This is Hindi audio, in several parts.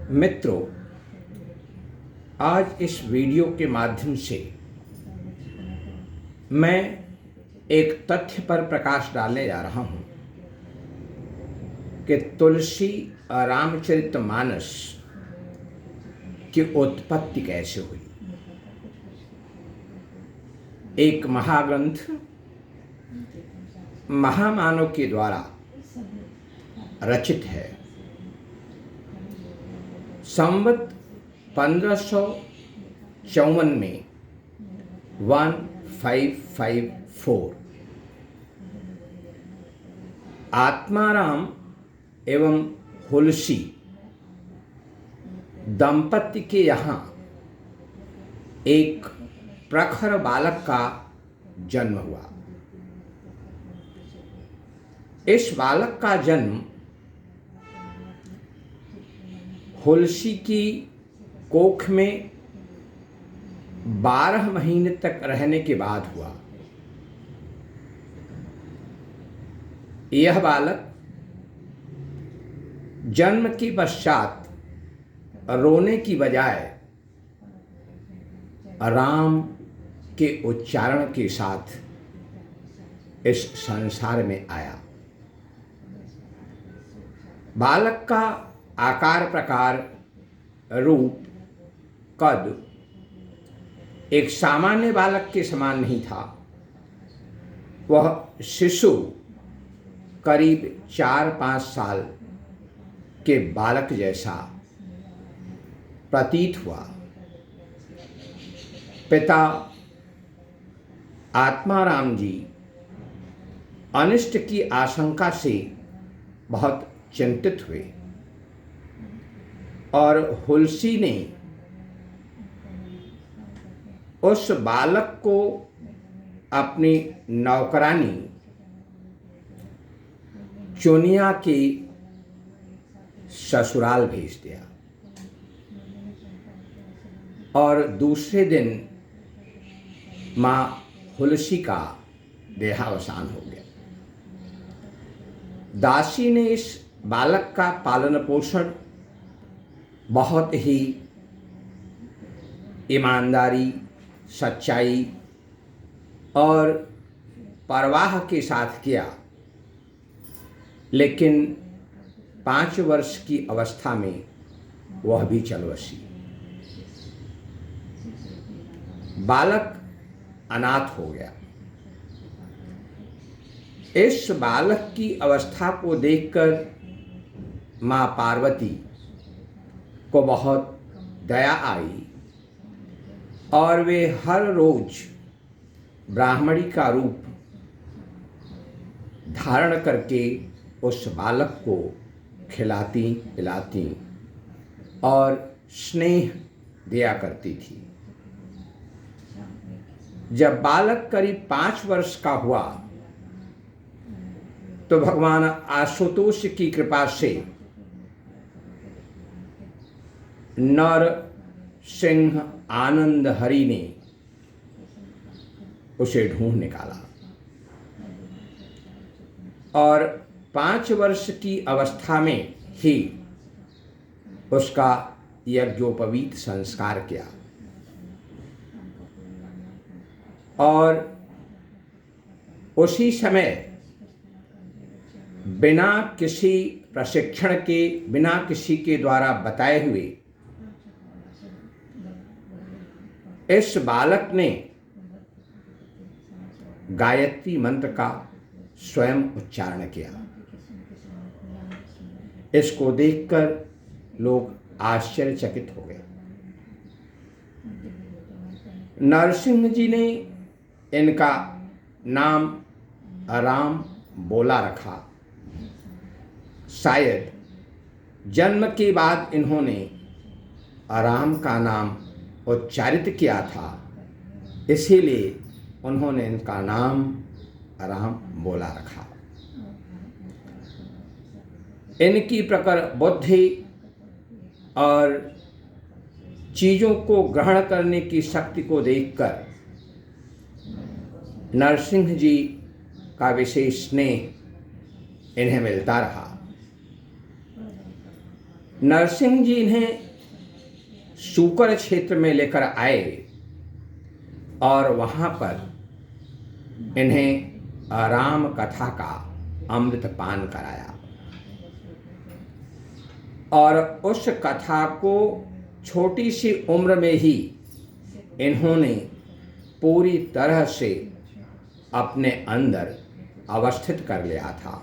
मित्रों, आज इस वीडियो के माध्यम से मैं एक तथ्य पर प्रकाश डालने जा रहा हूं कि तुलसी रामचरितमानस की उत्पत्ति कैसे हुई। एक महाग्रंथ महामानव के द्वारा रचित है। संवत 1554 में 1554 आत्माराम एवं हुलसी दंपति के यहाँ एक प्रखर बालक का जन्म हुआ। इस बालक का जन्म हुलसी की कोख में 12 महीने तक रहने के बाद हुआ। यह बालक जन्म के पश्चात रोने की बजाय राम के उच्चारण के साथ इस संसार में आया। बालक का आकार प्रकार, रूप, कद एक सामान्य बालक के समान नहीं था। वह शिशु करीब 4-5 साल के बालक जैसा प्रतीत हुआ। पिता आत्माराम जी अनिष्ट की आशंका से बहुत चिंतित हुए और हुलसी ने उस बालक को अपनी नौकरानी चुनिया के ससुराल भेज दिया और दूसरे दिन मां हुलसी का देहावसान हो गया। दासी ने इस बालक का पालन पोषण बहुत ही ईमानदारी, सच्चाई और परवाह के साथ किया, लेकिन 5 वर्ष की अवस्था में वह भी चल बसी। बालक अनाथ हो गया। इस बालक की अवस्था को देखकर मां पार्वती को बहुत दया आई और वे हर रोज ब्राह्मणी का रूप धारण करके उस बालक को खिलाती पिलाती और स्नेह दिया करती थी। जब बालक करीब 5 वर्ष का हुआ तो भगवान आशुतोष की कृपा से नर सिंह आनंद हरि ने उसे ढूंढ निकाला और 5 वर्ष की अवस्था में ही उसका यज्ञोपवीत संस्कार किया और उसी समय बिना किसी प्रशिक्षण के, बिना किसी के द्वारा बताए हुए इस बालक ने गायत्री मंत्र का स्वयं उच्चारण किया। इसको देखकर लोग आश्चर्यचकित हो गए। नरसिंह जी ने इनका नाम राम बोला रखा। शायद जन्म के बाद इन्होंने राम का नाम उच्चारित किया था, इसीलिए उन्होंने इनका नाम राम बोला रखा। इनकी प्रखर बुद्धि और चीज़ों को ग्रहण करने की शक्ति को देखकर नरसिंह जी का विशेष स्नेह इन्हें मिलता रहा। नरसिंह जी इन्हें सूकर क्षेत्र में लेकर आए और वहाँ पर इन्हें राम कथा का अमृत पान कराया और उस कथा को छोटी सी उम्र में ही इन्होंने पूरी तरह से अपने अंदर अवस्थित कर लिया था।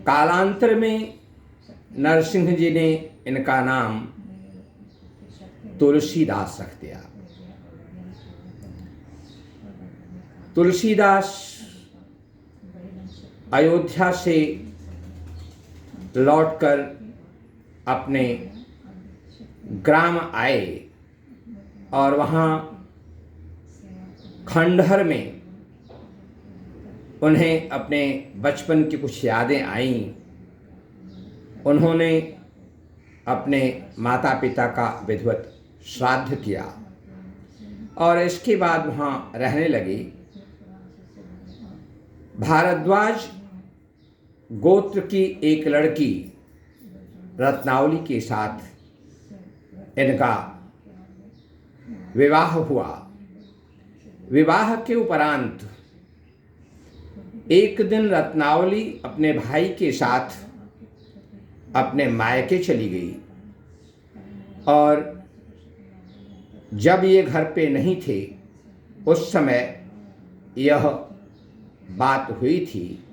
कालांतर में नरसिंह जी ने इनका नाम तुलसीदास रख दिया। तुलसीदास अयोध्या से लौटकर अपने ग्राम आए और वहाँ खंडहर में उन्हें अपने बचपन की कुछ यादें आईं। उन्होंने अपने माता पिता का विधिवत श्राद्ध किया और इसके बाद वहाँ रहने लगी। भारद्वाज गोत्र की एक लड़की रत्नावली के साथ इनका विवाह हुआ। विवाह के उपरांत एक दिन रत्नावली अपने भाई के साथ अपने मायके चली गई और जब ये घर पे नहीं थे उस समय यह बात हुई थी।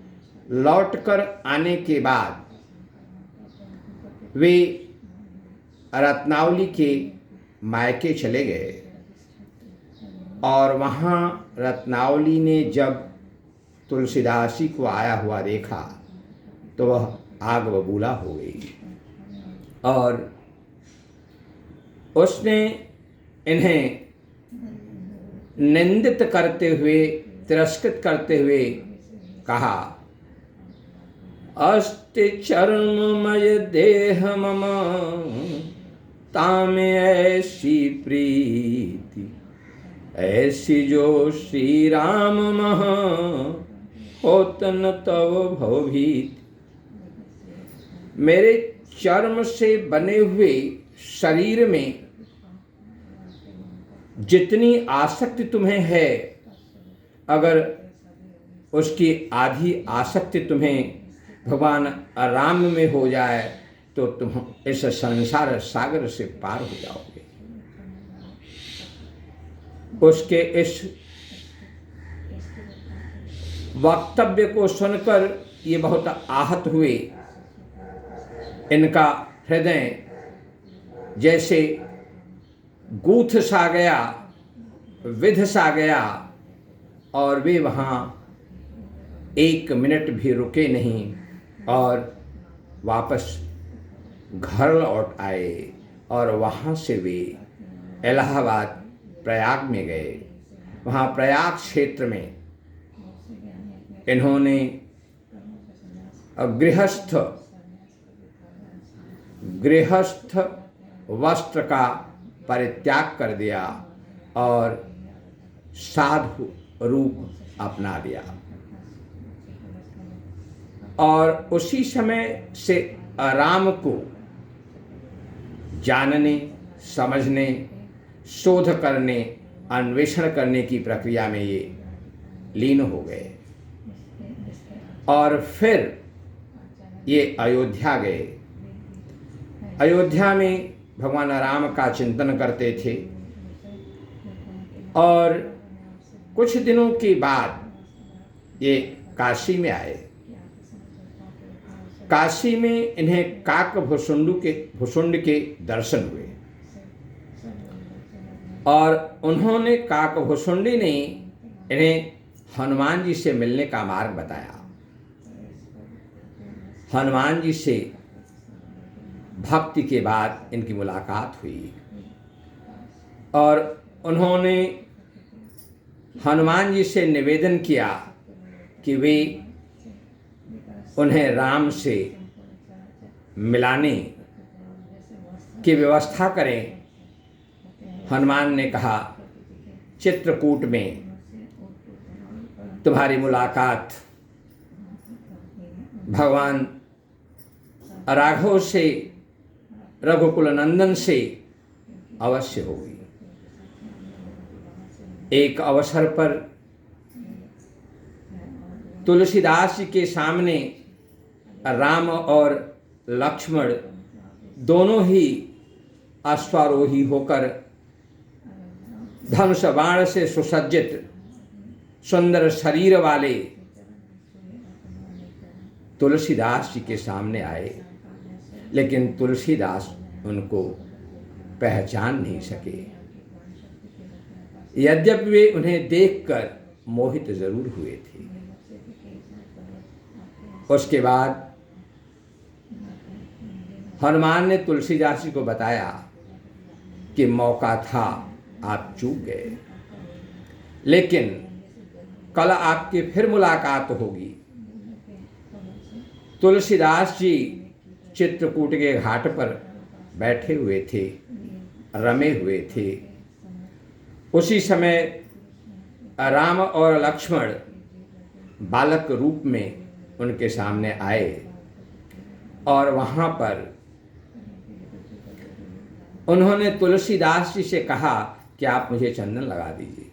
लौटकर आने के बाद वे रत्नावली के मायके चले गए और वहाँ रत्नावली ने जब तुलसीदासी को आया हुआ देखा तो वह आग बबूला हो गई और उसने इन्हें निंदित करते हुए, तिरस्कृत करते हुए कहा, अस्ति चर्ममय देह मम तामे ऐसी प्रीति ऐसी जो श्री राम मह होत न तव भवभीति। मेरे चर्म से बने हुए शरीर में जितनी आसक्ति तुम्हें है, अगर उसकी आधी आसक्ति तुम्हें भगवान राम में हो जाए तो तुम इस संसार सागर से पार हो जाओगे। उसके इस वक्तव्य को सुनकर ये बहुत आहत हुए। इनका हृदय जैसे गूथ सा गया, विध सा गया और वे वहाँ एक मिनट भी रुके नहीं और वापस घर लौट आए और वहाँ से वे इलाहाबाद प्रयाग में गए। वहाँ प्रयाग क्षेत्र में इन्होंने गृहस्थ वस्त्र का परित्याग कर दिया और साधु रूप अपना लिया और उसी समय से राम को जानने, समझने, शोध करने, अन्वेषण करने की प्रक्रिया में ये लीन हो गए और फिर ये अयोध्या गए। अयोध्या में भगवान राम का चिंतन करते थे और कुछ दिनों के बाद ये काशी में आए। काशी में इन्हें काक भुसुंड के दर्शन हुए और उन्होंने काक भुसुंडी ने इन्हें हनुमान जी से मिलने का मार्ग बताया। हनुमान जी से भक्ति के बाद इनकी मुलाकात हुई और उन्होंने हनुमान जी से निवेदन किया कि वे उन्हें राम से मिलाने की व्यवस्था करें। हनुमान ने कहा, चित्रकूट में तुम्हारी मुलाकात भगवान राघव से, रघुकुल नंदन से अवश्य होगी। एक अवसर पर तुलसीदास जी के सामने राम और लक्ष्मण दोनों ही अश्वारोही होकर धनुष बाण से सुसज्जित सुंदर शरीर वाले तुलसीदास जी के सामने आए, लेकिन तुलसीदास उनको पहचान नहीं सके। यद्यपि वे उन्हें देखकर मोहित जरूर हुए थे। उसके बाद हनुमान ने तुलसीदास जी को बताया कि मौका था, आप चूक गए, लेकिन कल आपकी फिर मुलाकात होगी। तुलसीदास जी चित्रकूट के घाट पर बैठे हुए थे, रमे हुए थे। उसी समय राम और लक्ष्मण बालक रूप में उनके सामने आए और वहाँ पर उन्होंने तुलसीदास जी से कहा कि आप मुझे चंदन लगा दीजिए।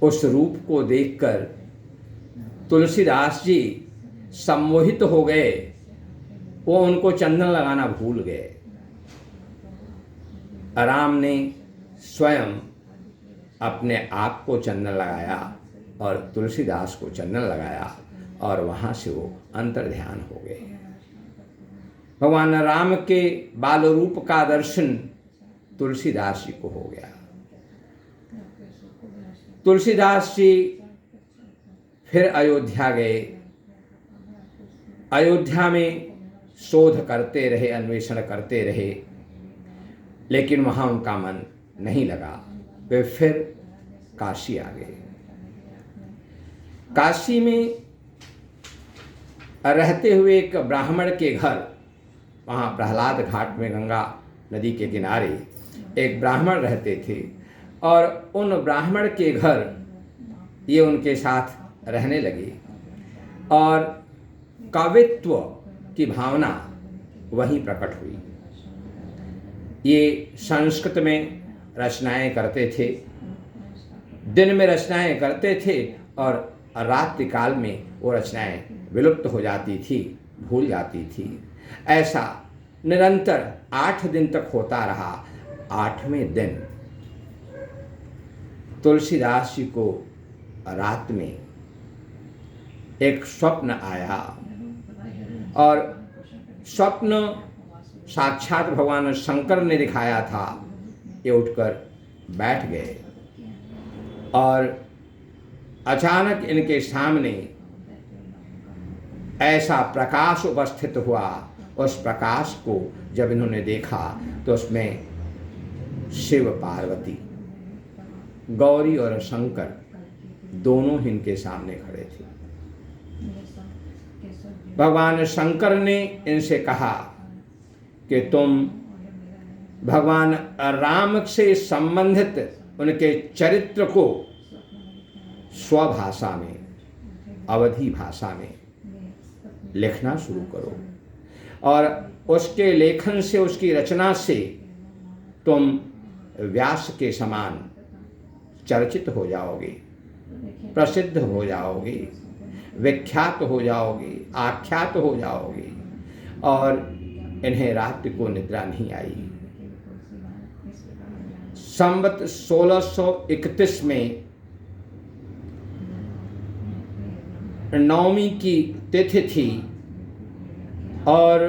उस रूप को देखकर तुलसीदास जी सम्मोहित हो गए, वो उनको चंदन लगाना भूल गए। राम ने स्वयं अपने आप को चंदन लगाया और तुलसीदास को चंदन लगाया और वहाँ से वो अंतर्ध्यान हो गए। भगवान राम के बाल रूप का दर्शन तुलसीदास जी को हो गया। तुलसीदास जी फिर अयोध्या गए। अयोध्या में शोध करते रहे, अन्वेषण करते रहे, लेकिन वहाँ उनका मन नहीं लगा। वे फिर काशी आ गए। काशी में रहते हुए एक ब्राह्मण के घर, वहाँ प्रहलाद घाट में गंगा नदी के किनारे एक ब्राह्मण रहते थे और उन ब्राह्मण के घर ये उनके साथ रहने लगे और कवित्व की भावना वहीं प्रकट हुई। ये संस्कृत में रचनाएं करते थे, दिन में रचनाएं करते थे और रात्रि काल में वो रचनाएं विलुप्त हो जाती थी, भूल जाती थी। ऐसा निरंतर 8 दिन तक होता रहा। 8वें दिन तुलसीदास जी को रात में एक स्वप्न आया और स्वप्न साक्षात भगवान शंकर ने दिखाया था। ये उठकर बैठ गए और अचानक इनके सामने ऐसा प्रकाश उपस्थित हुआ। उस प्रकाश को जब इन्होंने देखा तो उसमें शिव पार्वती, गौरी और शंकर दोनों ही इनके सामने खड़े थे। भगवान शंकर ने इनसे कहा कि तुम भगवान राम से संबंधित उनके चरित्र को स्वभाषा में, अवधी भाषा में लिखना शुरू करो और उसके लेखन से, उसकी रचना से तुम व्यास के समान चर्चित हो जाओगे, प्रसिद्ध हो जाओगे, विख्यात हो जाओगे, आख्यात हो जाओगे। और इन्हें रात्रि को निद्रा नहीं आई। संवत 1631 में नवमी की तिथि थी और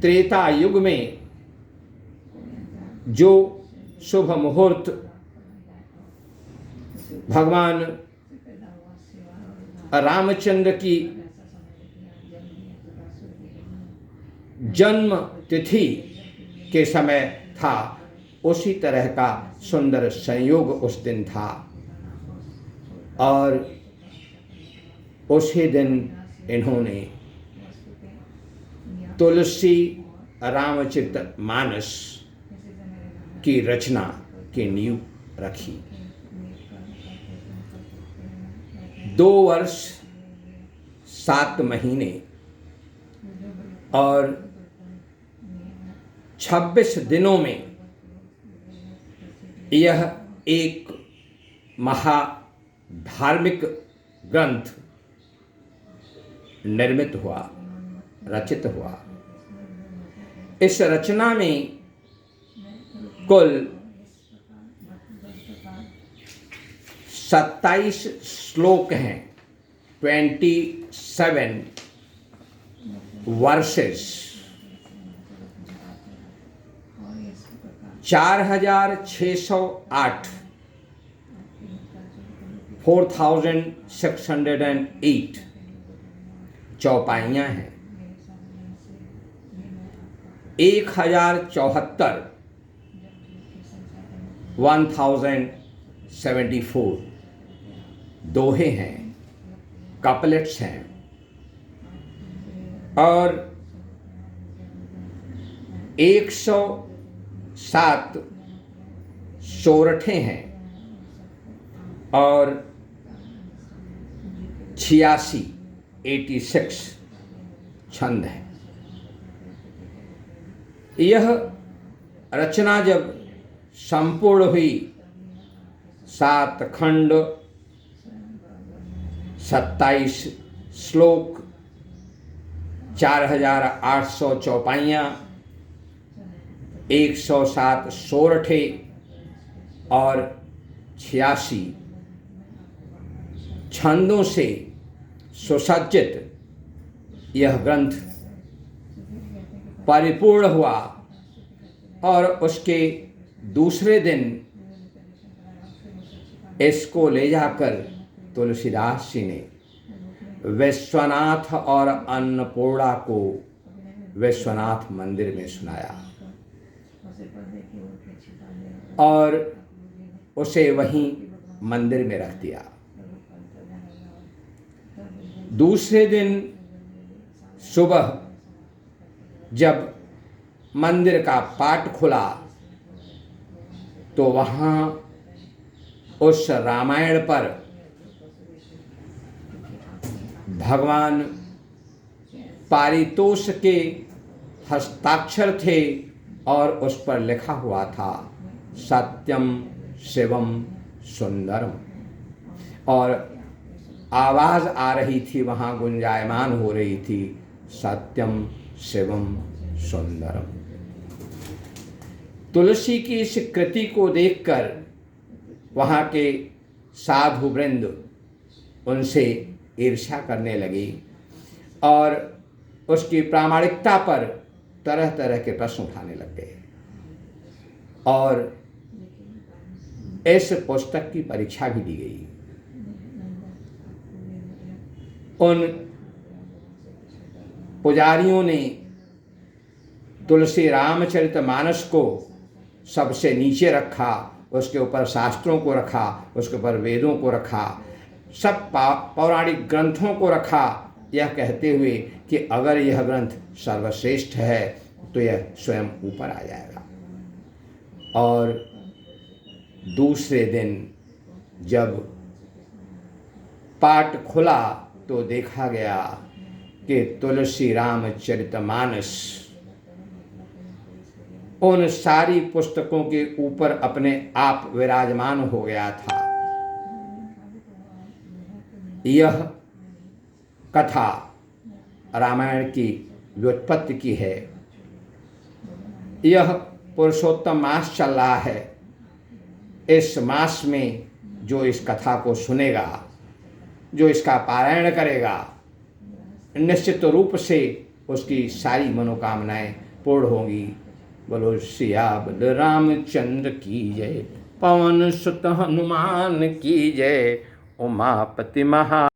त्रेता युग में जो शुभ मुहूर्त भगवान रामचंद्र की जन्म तिथि के समय था, उसी तरह का सुंदर संयोग उस दिन था। और उसी दिन इन्होंने तुलसी रामचरित मानस की रचना की नींव रखी। 2 वर्ष 7 महीने और 26 दिनों में यह एक महाधार्मिक ग्रंथ निर्मित हुआ, रचित हुआ। इस रचना में कुल 27 श्लोक हैं, 27 वर्सेस, 4608 4608 चौपाइयाँ हैं, 1074 1074 दोहे हैं, कपलेट्स हैं और 107 सोरठे हैं और 86 छंद हैं। यह रचना जब संपूर्ण हुई, 7 खंड, 27 श्लोक, 4800 चौपाइयाँ, 107 सोरठे और 86 छंदों से सुसज्जित यह ग्रंथ परिपूर्ण हुआ और उसके दूसरे दिन इसको ले जाकर तुलसीदास जी ने विश्वनाथ और अन्नपूर्णा को विश्वनाथ मंदिर में सुनाया और उसे वहीं मंदिर में रख दिया। दूसरे दिन सुबह जब मंदिर का पाट खुला तो वहाँ उस रामायण पर भगवान पारितोष के हस्ताक्षर थे और उस पर लिखा हुआ था सत्यम शिवम सुंदरम, और आवाज़ आ रही थी, वहाँ गुंजायमान हो रही थी, सत्यम शिवम सुंदरम। तुलसी की इस कृति को देखकर वहाँ के साधु वृंद उनसे ईर्ष्या करने लगी और उसकी प्रामाणिकता पर तरह तरह के प्रश्न उठाने लग गए और इस पुस्तक की परीक्षा भी दी गई। उन पुजारियों ने तुलसी रामचरितमानस को सबसे नीचे रखा, उसके ऊपर शास्त्रों को रखा, उसके ऊपर वेदों को रखा, सब पौराणिक ग्रंथों को रखा, यह कहते हुए कि अगर यह ग्रंथ सर्वश्रेष्ठ है तो यह स्वयं ऊपर आ जाएगा। और दूसरे दिन जब पाठ खुला तो देखा गया कि तुलसी रामचरितमानस उन सारी पुस्तकों के ऊपर अपने आप विराजमान हो गया था। यह कथा रामायण की व्युत्पत्ति की है। यह पुरुषोत्तम मास चल रहा है। इस मास में जो इस कथा को सुनेगा, जो इसका पारायण करेगा, निश्चित रूप से उसकी सारी मनोकामनाएं पूर्ण होंगी। बोलो सिया बल रामचंद्र की जय, पवन सुत हनुमान की जय, उमापति महा